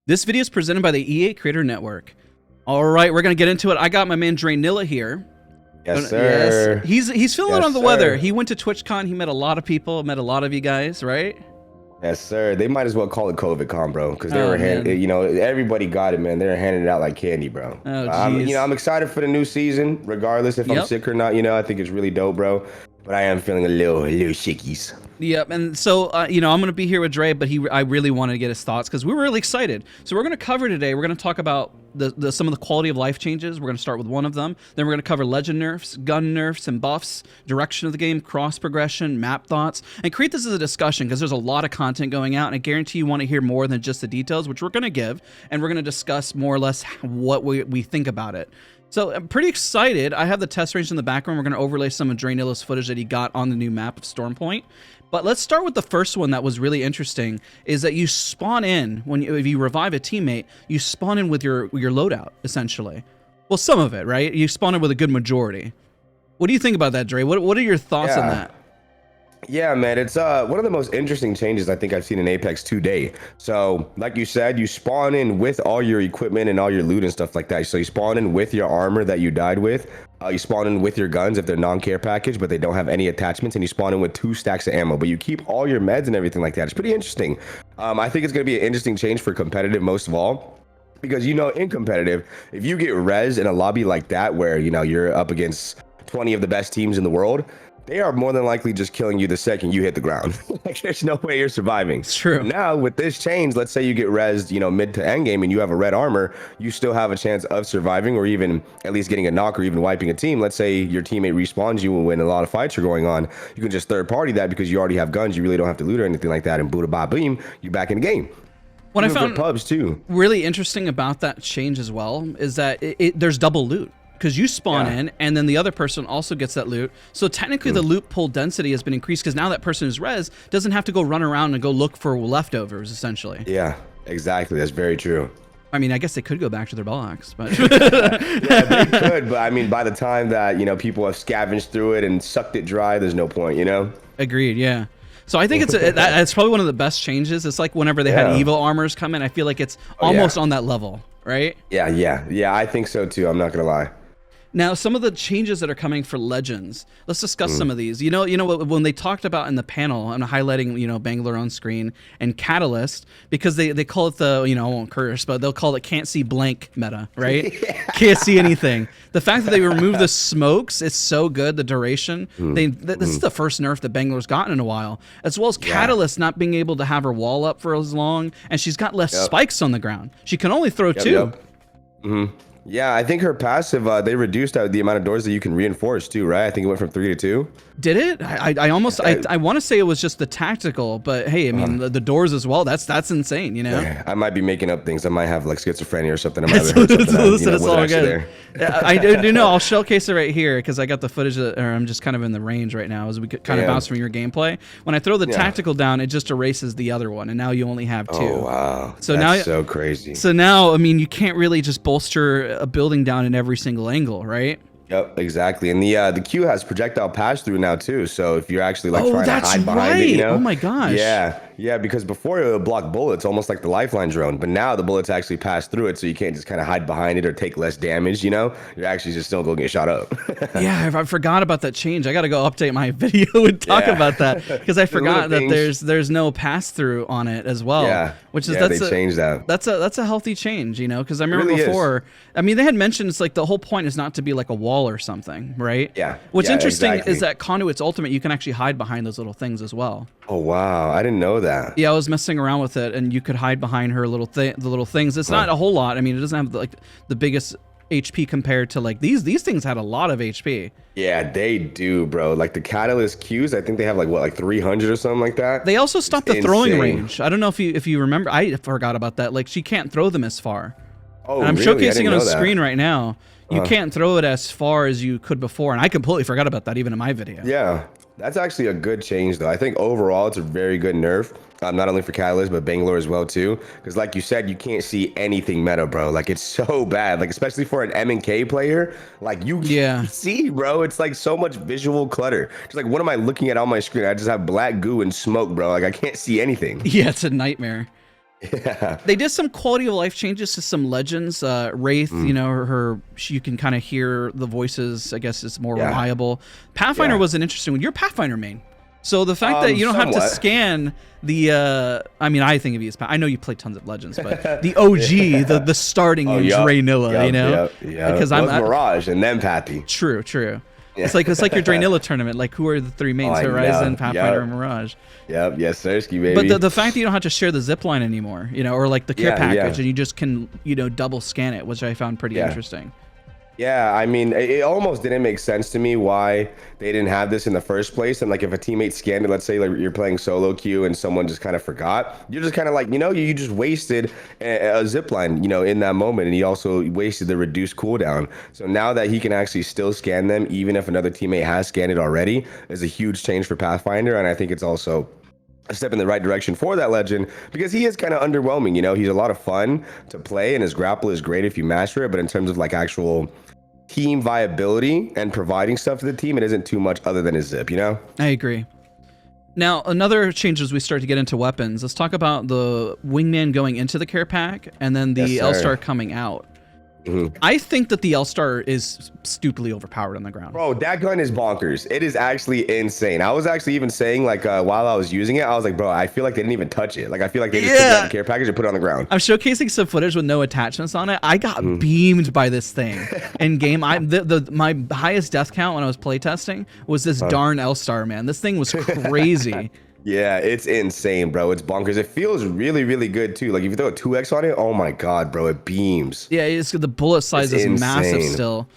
This video is presented by the EA Creator Network. All right, we're gonna get into it. I got my man Drainilla here. Yes, sir. Yes. He's feeling on the weather. He went to TwitchCon. He met a lot of people. Met a lot of you guys, right? Yes, sir. They might as well call it COVID con, bro, because they were you know, everybody got it, man. They're handing it out like candy, bro. Oh, I'm excited for the new season, regardless if I'm sick or not. You know, I think it's really dope, bro. But I am feeling a little shickies. Yep, and so you know, I'm gonna be here with Dre, but I really wanted to get his thoughts because we were really excited. So we're gonna cover today. We're gonna talk about some of the quality of life changes. We're gonna start with one of them. Then we're gonna cover legend nerfs, gun nerfs and buffs, direction of the game, cross progression, map thoughts, and create this as a discussion because there's a lot of content going out, and I guarantee you want to hear more than just the details, which we're gonna give, and we're gonna discuss more or less what we think about it. So I'm pretty excited. I have the test range in the background. We're going to overlay some of Drainilla's footage that he got on the new map of Stormpoint. But let's start with the first one that was really interesting, is that you spawn in, if you revive a teammate, you spawn in with your loadout, essentially. Well, some of it, right? You spawn in with a good majority. What do you think about that, Dre? What are your thoughts on that? Yeah, man, it's one of the most interesting changes I think I've seen in Apex today. So, like you said, you spawn in with all your equipment and all your loot and stuff like that. So you spawn in with your armor that you died with. You spawn in with your guns if they're non-care package, but they don't have any attachments, and you spawn in with 2 stacks of ammo. But you keep all your meds and everything like that. It's pretty interesting. I think it's going to be an interesting change for competitive most of all. Because, you know, in competitive, if you get res in a lobby like that where, you know, you're up against 20 of the best teams in the world, they are more than likely just killing you the second you hit the ground. Like, there's no way you're surviving. It's true. Now, with this change, let's say you get rezzed, you know, mid to end game and you have a red armor, you still have a chance of surviving or even at least getting a knock or even wiping a team. Let's say your teammate respawns you when a lot of fights are going on. You can just third party that because you already have guns. You really don't have to loot or anything like that. And boom, boom, you're back in the game. What even I found pubs too really interesting about that change as well is that there's double loot. Because you spawn in, and then the other person also gets that loot. So technically the loot pool density has been increased because now that person who's res doesn't have to go run around and go look for leftovers, essentially. Yeah, exactly. That's very true. I mean, I guess they could go back to their box, but yeah, they could. But I mean, by the time that, you know, people have scavenged through it and sucked it dry, there's no point, you know? Agreed, yeah. So I think it's probably one of the best changes. It's like whenever they had evil armors come in, I feel like it's almost on that level, right? Yeah, I think so too. I'm not gonna lie. Now, some of the changes that are coming for Legends, let's discuss some of these. You know, when they talked about in the panel, I'm highlighting, you know, Bangalore on screen and Catalyst, because they call it the, you know, I won't curse, but they'll call it can't see blank meta, right? Can't see anything. The fact that they remove the smokes, it's so good, the duration. This is the first nerf that Bangalore's gotten in a while, as well as Catalyst not being able to have her wall up for as long, and she's got less spikes on the ground. She can only throw 2. Yeah, I think her passive, they reduced the amount of doors that you can reinforce too, right? I think it went from 3 to 2. Did it? I almost I want to say it was just the tactical, but hey, I mean the doors as well. That's insane, you know. I might be making up things. I might have like schizophrenia or something. I might have heard something. It's all good. I do know. I'll showcase it right here because I got the footage, or I'm just kind of in the range right now as we kind of bounce from your gameplay. When I throw the tactical down, it just erases the other one, and now you only have 2. Oh wow! So that's so crazy. So now, I mean, you can't really just bolster a building down in every single angle, right? Yep, exactly. And the Q has projectile pass through now too. So if you're actually like trying to hide behind it, you know? Oh my gosh. Yeah, because before it would block bullets, almost like the lifeline drone. But now the bullets actually pass through it, so you can't just kind of hide behind it or take less damage, you know? You're actually just still going to get shot up. Yeah, I forgot about that change. I got to go update my video and talk about that because I forgot that there's no pass through on it as well. Yeah, which is they changed that. That's a healthy change, you know? Because I remember before, I mean, they had mentioned it's like the whole point is not to be like a wall or something, right? Yeah. What's interesting is that Conduit's Ultimate, you can actually hide behind those little things as well. Oh wow, I didn't know that. Yeah, I was messing around with it, and you could hide behind her the little things. It's not a whole lot. I mean, it doesn't have like the biggest HP compared to like these things had a lot of HP. Yeah, they do, bro. Like the Catalyst Qs, I think they have like what, like 300 or something like that. They also stopped the throwing range. I don't know if you remember. I forgot about that. Like she can't throw them as far. Oh, and I'm really? showcasing it on screen right now. You can't throw it as far as you could before, and I completely forgot about that even in my video. Yeah, that's actually a good change though. I think overall it's a very good nerf. Not only for Catalyst, but Bangalore as well too. Because like you said, you can't see anything meta, bro. Like it's so bad. Like especially for an M&K player, like you can't see, bro. It's like so much visual clutter. Just like, what am I looking at on my screen? I just have black goo and smoke, bro. Like I can't see anything. Yeah, it's a nightmare. Yeah. They did some quality of life changes to some legends. Wraith, you know, you can kind of hear the voices. I guess it's more reliable. Pathfinder was an interesting one. You're Pathfinder main. So the fact that you don't have to scan the, I mean, I think of you as, I know you play tons of Legends, but the OG, the starting Draenilla, you know? Because I'm Mirage and then Pathy. True. Yeah. It's like your Draenilla tournament. Like, who are the three mains? Horizon, Pathfinder, and Mirage. Yep, yes, Sirski, baby. But the fact that you don't have to share the zipline anymore, you know, or like the care package, and you just can, you know, double scan it, which I found pretty interesting. Yeah, I mean, it almost didn't make sense to me why they didn't have this in the first place. And like, if a teammate scanned it, let's say like you're playing solo queue and someone just kind of forgot, you're just kind of like, you know, you just wasted a zip line, you know, in that moment. And he also wasted the reduced cooldown. So now that he can actually still scan them, even if another teammate has scanned it already, is a huge change for Pathfinder. And I think it's also a step in the right direction for that legend, because he is kind of underwhelming. You know, he's a lot of fun to play and his grapple is great if you master it. But in terms of like actual team viability and providing stuff to the team, it isn't too much other than his zip, you know? I agree. Now, another change as we start to get into weapons, let's talk about the wingman going into the care pack and then the L-Star coming out. I think that the L-Star is stupidly overpowered on the ground. Bro, that gun is bonkers. It is actually insane. I was actually even saying, like, while I was using it, I was like, bro, I feel like they didn't even touch it. Like, I feel like they just took it out of the care package and put it on the ground. I'm showcasing some footage with no attachments on it. I got beamed by this thing in game. My highest death count when I was playtesting was this darn L-Star, man. This thing was crazy. Yeah, it's insane, bro. It's bonkers. It feels really, really good too. Like if you throw a 2x on it, oh my god, bro, it beams. Yeah, the bullet size is massive still.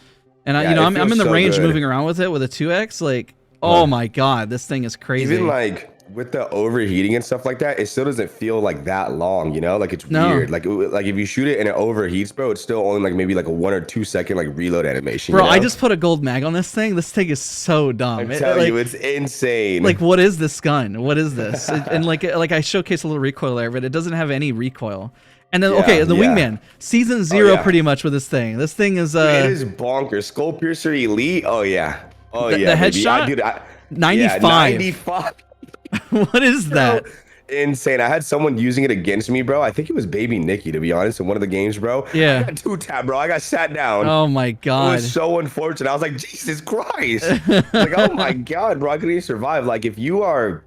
And I'm in the range moving around with it with a 2x. Like, oh my god, this thing is crazy. Even like with the overheating and stuff like that, it still doesn't feel like that long, you know? Like it's weird. Like if you shoot it and it overheats, bro, it's still only like maybe like a 1 or 2 second like reload animation. Bro, you know? I just put a gold mag on this thing. This thing is so dumb. I tell you, it's insane. Like, what is this gun? What is this? And like I showcased a little recoil there, but it doesn't have any recoil. And then the wingman, season 0 pretty much with this thing. This thing is it is bonkers. Skull Piercer Elite. Oh yeah. Oh the headshot. Dude, 95. 95. What is that? Bro, insane. I had someone using it against me, bro. I think it was Baby Nikki, to be honest, in one of the games, bro. Yeah. I got 2-tap, bro. I got sat down. Oh my god. It was so unfortunate. I was like, Jesus Christ. Like, oh my god, bro. I couldn't even survive. Like, if you are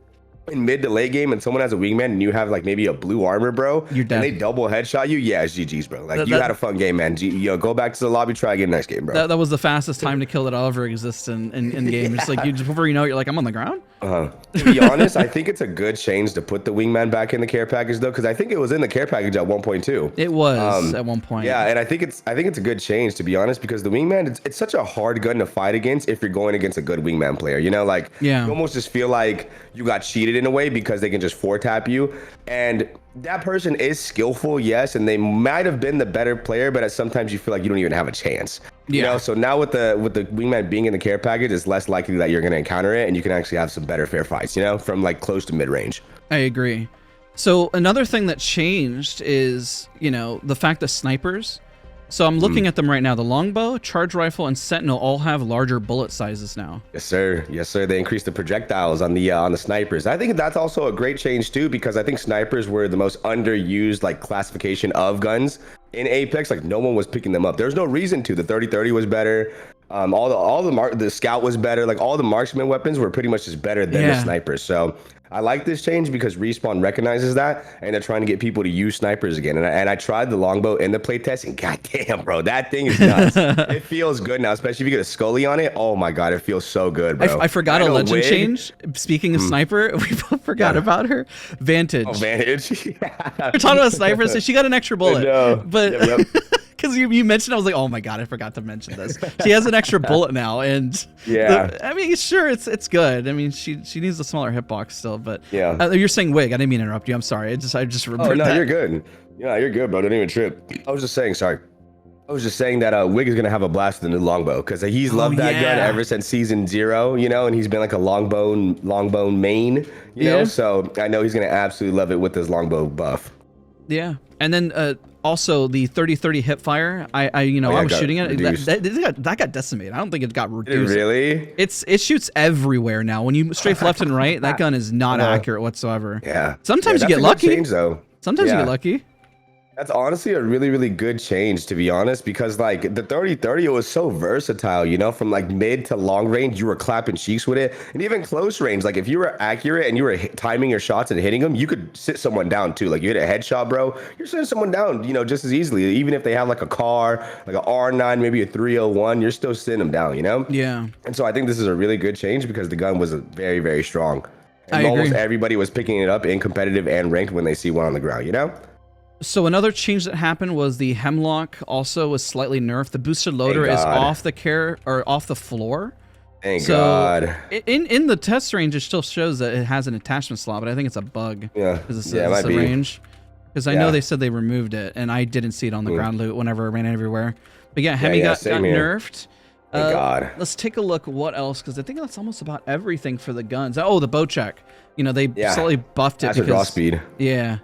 in mid to late game and someone has a wingman and you have like maybe a blue armor, bro, you're dead. And they double headshot you, yeah, it's GG's, bro. Like, you had a fun game, man. Go back to the lobby, try again next game, bro. That was the fastest time to kill that will ever exist in game. It's like, before you know it, you're like, I'm on the ground. To be honest, I think it's a good change to put the wingman back in the care package though, because I think it was in the care package at 1.2. It was at one point. Yeah, and I think it's a good change, to be honest, because the wingman, it's such a hard gun to fight against if you're going against a good wingman player. You know, like you almost just feel like you got cheated in a way because they can just 4-tap you, and that person is skillful, yes, and they might have been the better player, but sometimes you feel like you don't even have a chance. You know, so now with the wingman being in the care package, it's less likely that you're going to encounter it, and you can actually have some better fair fights, you know, from like close to mid range. I agree. So another thing that changed is, you know, the fact that snipers. So I'm looking at them right now. The longbow, charge rifle, and sentinel all have larger bullet sizes now. Yes, sir. Yes, sir. They increased the projectiles on the snipers. I think that's also a great change too, because I think snipers were the most underused like classification of guns in Apex. Like no one was picking them up. There's no reason to. The 30-30 was better. The scout was better. Like all the marksman weapons were pretty much just better than the snipers. So I like this change because Respawn recognizes that, and they're trying to get people to use snipers again. And I tried the longbow in the playtest, and goddamn, bro, that thing is nuts. It feels good now, especially if you get a Scully on it. Oh my god, it feels so good, bro. I forgot a legend change. Speaking of sniper, we both forgot about her. Vantage. Oh, Vantage. We're talking about snipers, so she got an extra bullet. But because you mentioned, I was like, oh my god, I forgot to mention this. She has an extra bullet now, and I mean, sure, it's good. I mean, she needs a smaller hitbox still, but you're saying wig. I didn't mean to interrupt you. I'm sorry. I just remembered that. You're good. Yeah, you're good, bro. Don't even trip. I was just saying that Wig is gonna have a blast with the new longbow because he's loved that gun ever since season 0, you know, and he's been like a longbow main, you know. So I know he's gonna absolutely love it with his longbow buff. Yeah, and then also the 30-30 hip fire. I was shooting it. That got decimated. I don't think it got reduced. Really? It shoots everywhere now. When you strafe left and right, that gun is not accurate whatsoever. Yeah. Sometimes you get lucky. Change, though. Sometimes you Yeah. get lucky. That's honestly a really, really good change, to be honest, because like the 30-30, it was so versatile, you know, from like mid to long range, you were clapping cheeks with it. And even close range, like if you were accurate and you were timing your shots and hitting them, you could sit someone down too. Like you hit a headshot, bro, you're sitting someone down, you know, just as easily. Even if they have like a car, like an R9, maybe a 301, you're still sitting them down, you know? Yeah. And so I think this is a really good change because the gun was very, very strong. I And agree. almost everybody was picking it up in competitive and ranked when they see one on the ground, you know? So another change that happened was the Hemlock also was slightly nerfed. The boosted loader is God. off the floor. Thank So God. in the test range, it still shows that it has an attachment slot, but I think it's a bug. Yeah. Because it's, Yeah, it it's might the be. range. Because I know they said they removed it, and I didn't see it on the ground loot whenever it ran everywhere. But yeah, Hemi got same here. nerfed. Thank God. Let's take a look what else, because I think that's almost about everything for the guns. Oh, the bow check. You know, they slightly buffed it That's a because draw speed. Yeah.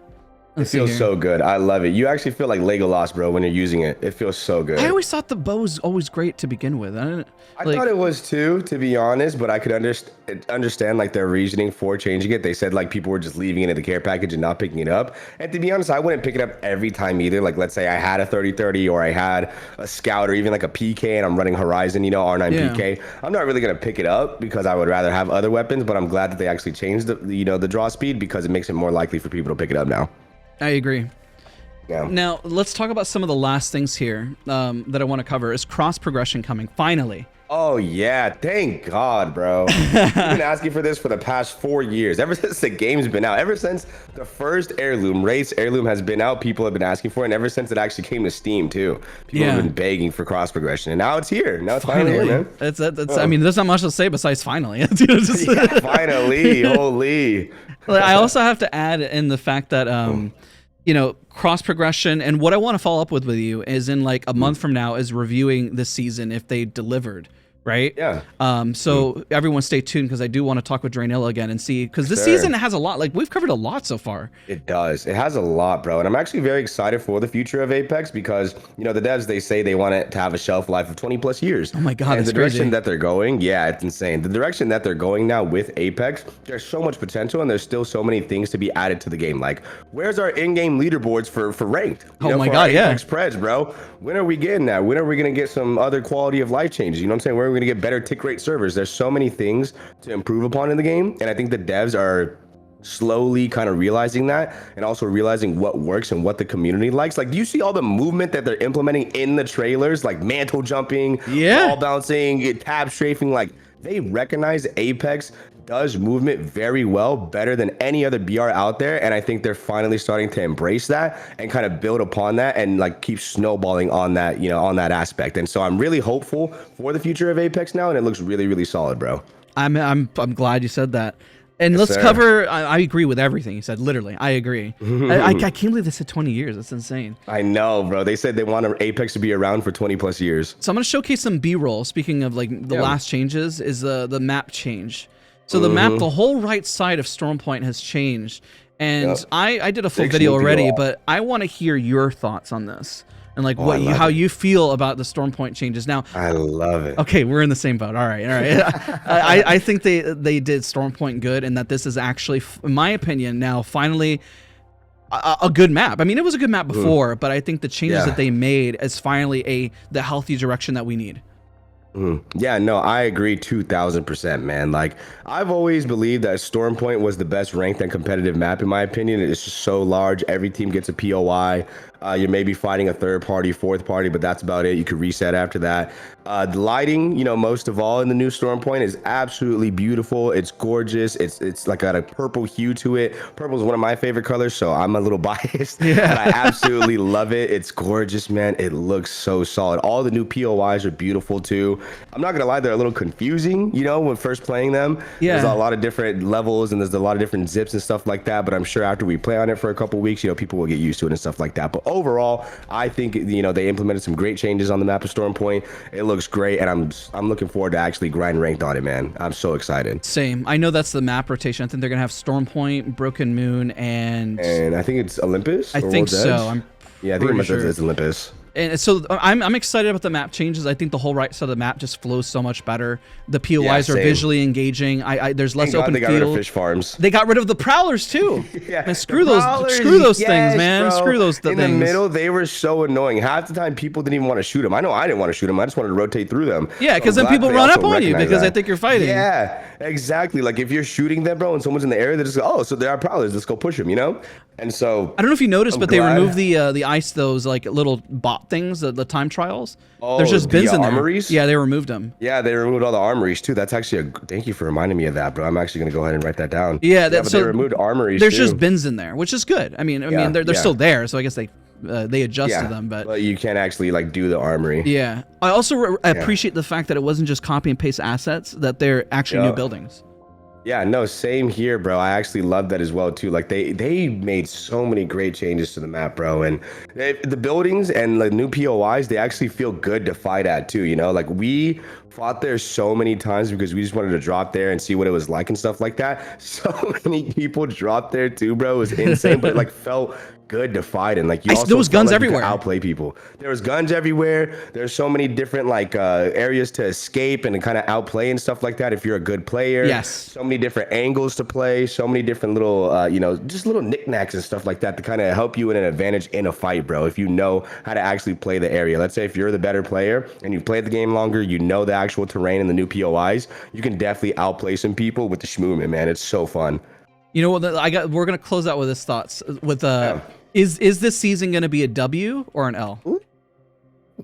It feels so good. I love it. You actually feel like Legolas, bro, when you're using it. It feels so good. I always thought the bow was always great to begin with. I thought it was too, to be honest, but I could understand like their reasoning for changing it. They said like people were just leaving it in the care package and not picking it up. And to be honest, I wouldn't pick it up every time either. Like let's say I had a 30-30 or I had a Scout or even like a PK and I'm running Horizon, you know, R9 PK. I'm not really going to pick it up because I would rather have other weapons, but I'm glad that they actually changed the draw speed because it makes it more likely for people to pick it up now. I agree. Yeah. Now, let's talk about some of the last things here that I want to cover. Is cross progression coming? Finally. Oh, yeah. Thank God, bro. We've been asking for this for the past 4 years. Ever since the game's been out. Ever since the first Heirloom, Race Heirloom has been out, people have been asking for it. And ever since it actually came to Steam, too. People have been begging for cross progression. And now it's here. Now it's finally here, man. That's I mean, there's not much to say besides finally. Finally. Holy. I also have to add in the fact that you know, cross progression, and what I want to follow up with you is in like a month from now is reviewing the season if they delivered, right? Yeah. So everyone stay tuned because I do want to talk with Drainilla again and see, because this season has a lot. Like we've covered a lot so far. It does. It has a lot, bro. And I'm actually very excited for the future of Apex because, you know, the devs, they say they want it to have a shelf life of 20 plus years. Oh my God, and that's the direction crazy. that they're going, yeah, it's insane. The direction that they're going now with Apex, there's so much potential and there's still so many things to be added to the game. Like, where's our in-game leaderboards for ranked? You know, my for God, our yeah. Apex Preds, bro. When are we getting that? When are we going to get some other quality of life changes? You know what I'm saying? When are we going to get better tick rate servers? There's so many things to improve upon in the game. And I think the devs are slowly kind of realizing that and also realizing what works and what the community likes. Like, do you see all the movement that they're implementing in the trailers? Like mantle jumping, ball bouncing, tab strafing. Like, they recognize Apex does movement very well, better than any other BR out there. And I think they're finally starting to embrace that and kind of build upon that and like keep snowballing on that, you know, on that aspect. And so I'm really hopeful for the future of Apex now. And it looks really, really solid, bro. I'm glad you said that. And let's sir. cover. I agree with everything you said. Literally, I agree. I can't believe they said 20 years. That's insane. I know, bro. They said they want Apex to be around for 20 plus years. So I'm gonna showcase some B-roll. Speaking of like the last changes, is the map change. So the map, the whole right side of Stormpoint has changed, and I did a full video already, but I want to hear your thoughts on this and like how you feel about the Stormpoint changes. Now, I love it. okay, we're in the same boat. All right. I think they did Stormpoint good, and that this is actually, in my opinion, now finally a good map. I mean, it was a good map before, but I think the changes that they made is finally the healthy direction that we need. Yeah, no, I agree 2000%, man. Like, I've always believed that Stormpoint was the best ranked and competitive map, in my opinion. It's just so large. Every team gets a POI. You're maybe fighting a third party, fourth party, but that's about it. You could reset after that. The lighting, you know, most of all in the new Stormpoint is absolutely beautiful. It's gorgeous. It's like got a purple hue to it. Purple is one of my favorite colors, so I'm a little biased. But I absolutely love it. It's gorgeous, man. It looks so solid. All the new POIs are beautiful too. I'm not gonna lie, they're a little confusing, you know, when first playing them. There's a lot of different levels and there's a lot of different zips and stuff like that. But I'm sure after we play on it for a couple weeks, you know, people will get used to it and stuff like that. But overall, I think, you know, they implemented some great changes on the map of Stormpoint. It looks great, and I'm looking forward to actually grind ranked on it, man. I'm so excited. Same. I know that's the map rotation. I think they're gonna have Stormpoint, Broken Moon, and I think it's Olympus. I think so. I'm I think pretty sure. it's Olympus. And so I'm excited about the map changes. I think the whole right side of the map just flows so much better. The POIs are visually engaging. There's less open they got field. rid of fish farms. They got rid of the prowlers too. Yeah, man, screw those things, man. Bro. Screw those things. In the middle, they were so annoying. Half the time, people didn't even want to shoot them. I know I didn't want to shoot them. I just wanted to rotate through them. Yeah, because then people run up on you because they think you're fighting. Yeah, exactly. Like if you're shooting them, bro, and someone's in the area, they just go, oh, so there are prowlers. Let's go push them, you know? And so I don't know if you noticed, but they removed the ice, those like little bot things, the time trials. There's just bins in there. Armories? Yeah, they removed them. Yeah, they removed all the armories too. That's actually thank you for reminding me of that, bro. I'm actually gonna go ahead and write that down. Yeah, but they removed armories. There's too. just bins in there, which is good. I mean, they're still there, so I guess they adjusted them, but you can't actually like do the armory. Yeah, I also appreciate the fact that it wasn't just copy and paste assets; that they're actually new buildings. Yeah, no, same here, bro. I actually love that as well too. Like they made so many great changes to the map, bro. And the buildings and the new POIs, they actually feel good to fight at too. You know, like we fought there so many times because we just wanted to drop there and see what it was like and stuff like that. So many people dropped there too, bro. It was insane, but it like felt good to fight and like you also there was guns like everywhere. Outplay people. There was guns everywhere. There's so many different like areas to escape and to kind of outplay and stuff like that if you're a good player. Yes. So many different angles to play. So many different little you know, just little knickknacks and stuff like that to kind of help you in an advantage in a fight, bro. If you know how to actually play the area. Let's say if you're the better player and you've played the game longer, you know the actual terrain and the new POIs, you can definitely outplay some people with the schmoovement, man. It's so fun. You know what? We're gonna close out with this thoughts. With is this season gonna be a W or an L?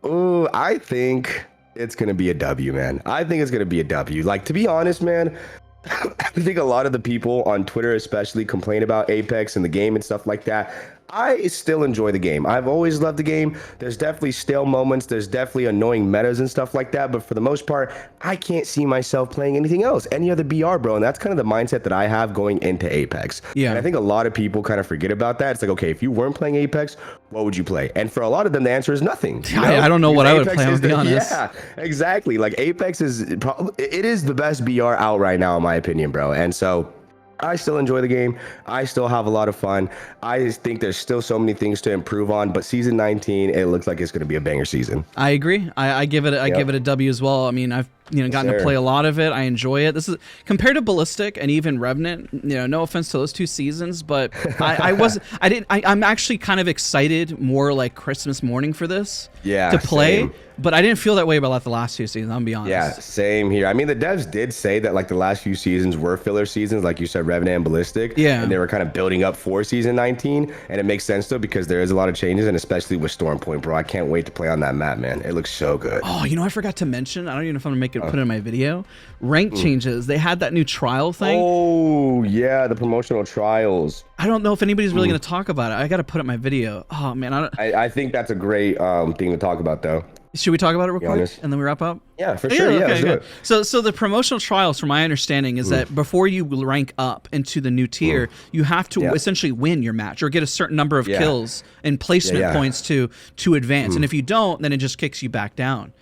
Ooh, I think it's gonna be a W, man. I think it's gonna be a W. Like, to be honest, man, I think a lot of the people on Twitter especially complain about Apex and the game and stuff like that. I still enjoy the game. I've always loved the game. There's definitely stale moments. There's definitely annoying metas and stuff like that. But for the most part, I can't see myself playing anything else, any other BR, bro. And that's kind of the mindset that I have going into Apex. Yeah. And I think a lot of people kind of forget about that. It's like, okay, if you weren't playing Apex, what would you play? And for a lot of them, the answer is nothing. You know? I don't know what I would play, I'll be honest. Yeah, exactly. Like Apex is probably, it is the best BR out right now, in my opinion, bro. And so I still enjoy the game. I still have a lot of fun. I just think there's still so many things to improve on, but season 19, it looks like it's going to be a banger season. I agree. I give it a W as well. I mean, I've gotten to play a lot of it. I enjoy it. This is compared to Ballistic and even Revenant. No offense to those two seasons, but I'm actually kind of excited more like Christmas morning for this to play. Same. But I didn't feel that way about the last two seasons, I'm gonna be honest. Yeah, same here. I mean, the devs did say that like the last few seasons were filler seasons, like you said, Revenant and Ballistic. Yeah. And they were kind of building up for season 19. And it makes sense though, because there is a lot of changes, and especially with Storm Point, bro. I can't wait to play on that map, man. It looks so good. Oh, I forgot to mention, I don't even know if I'm gonna put it in my video. Rank changes. They had that new trial thing. Oh, yeah, the promotional trials. I don't know if anybody's really gonna talk about it. I gotta put it in my video. Oh man, I think that's a great thing to talk about though. Should we talk about it real quick and then we wrap up? Yeah, for sure. Yeah, okay. So the promotional trials, from my understanding, is that before you rank up into the new tier, you have to essentially win your match or get a certain number of kills and placement points to advance. And if you don't, then it just kicks you back down.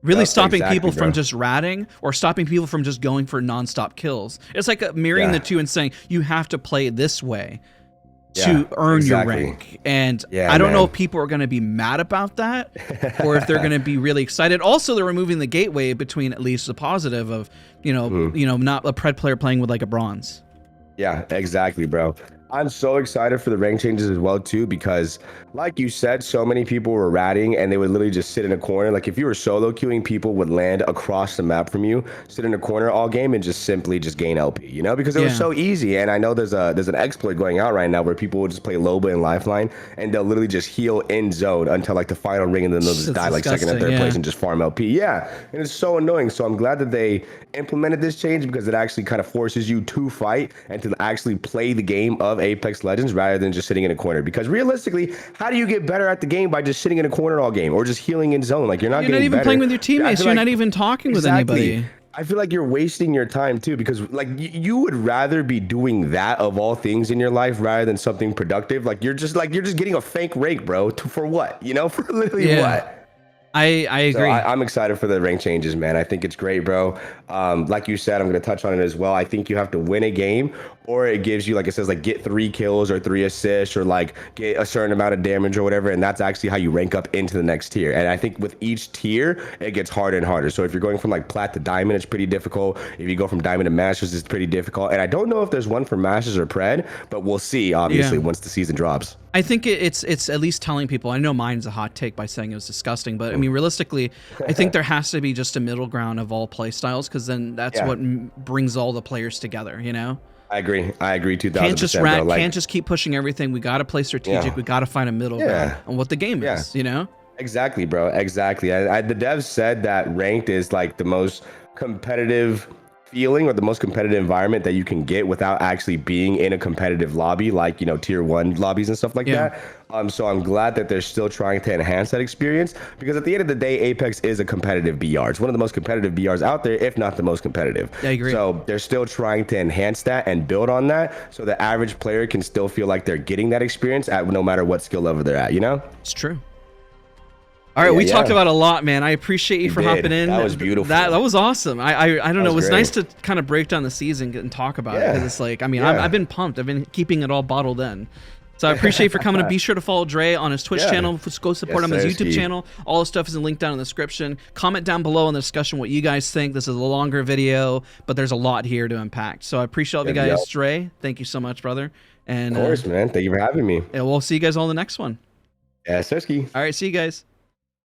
Really stopping people from just ratting or stopping people from just going for nonstop kills. It's like mirroring the two and saying you have to play this way to earn your rank. And I don't know if people are going to be mad about that or if they're going to be really excited. Also, they're removing the gateway between at least the positive of, not a pred player playing with like a bronze. Yeah, exactly, bro. I'm so excited for the rank changes as well too, because like you said, so many people were ratting and they would literally just sit in a corner. Like if you were solo queuing, people would land across the map from you, sit in a corner all game and just simply gain LP, because it was so easy. And I know there's an exploit going out right now where people will just play Loba and Lifeline and they'll literally just heal in zone until like the final ring, and then they'll just die like second and third place and just farm LP. Yeah, and it's so annoying. So I'm glad that they implemented this change, because it actually kind of forces you to fight and to actually play the game of Apex Legends rather than just sitting in a corner. Because realistically, how do you get better at the game by just sitting in a corner all game or just healing in zone? Like you're not even playing with your teammates. You're not even talking with anybody. I feel like you're wasting your time too, because like you would rather be doing that of all things in your life rather than something productive. Like you're just getting a fake rank, bro. For what? For literally what? I So agree. I'm excited for the rank changes, man. I think it's great, bro. Like you said, I'm going to touch on it as well. I think you have to win a game, or it gives you, like it says, like get 3 kills or 3 assists, or like get a certain amount of damage or whatever. And that's actually how you rank up into the next tier. And I think with each tier, it gets harder and harder. So if you're going from like plat to diamond, it's pretty difficult. If you go from diamond to masters, it's pretty difficult. And I don't know if there's one for masters or pred, but we'll see, obviously, Yeah. once the season drops. I think it's at least telling people. I know mine's a hot take by saying it was disgusting, but I mean realistically, I think there has to be just a middle ground of all play styles, because then that's Yeah. what brings all the players together. You know, I agree 2000%, can't just bro. Like, can't just keep pushing everything. We got to play strategic. Yeah. We got to find a middle Yeah. ground on what the game is. You know, exactly, bro. Exactly. The devs said that ranked is like the most competitive feeling, or the most competitive environment that you can get without actually being in a competitive lobby, like, you know, tier 1 lobbies and stuff like Yeah. that. So I'm glad that they're still trying to enhance that experience, because at the end of the day, Apex is a competitive BR. It's one of the most competitive BRs out there, if not the most competitive. I agree. So they're still trying to enhance that and build on that, so the average player can still feel like they're getting that experience at no matter what skill level they're at, you know? it's true. All right, we talked yeah. about a lot, man. I appreciate you for did. hopping in. That was beautiful. That was awesome. I don't know. It was great. nice to kind of break down the season and talk about it, because it's like, I mean, I've been pumped. I've been keeping it all bottled in. So I appreciate you for coming. Be sure to follow Dre on his Twitch channel. Go support him on his YouTube channel. All his stuff is linked down in the description. Comment down below in the discussion what you guys think. This is a longer video, but there's a lot here to unpack. So I appreciate all of you guys. Dre, thank you so much, brother. And of course, man. Thank you for having me. And we'll see you guys all in the next one. Yeah, Sirski. All right, see you guys.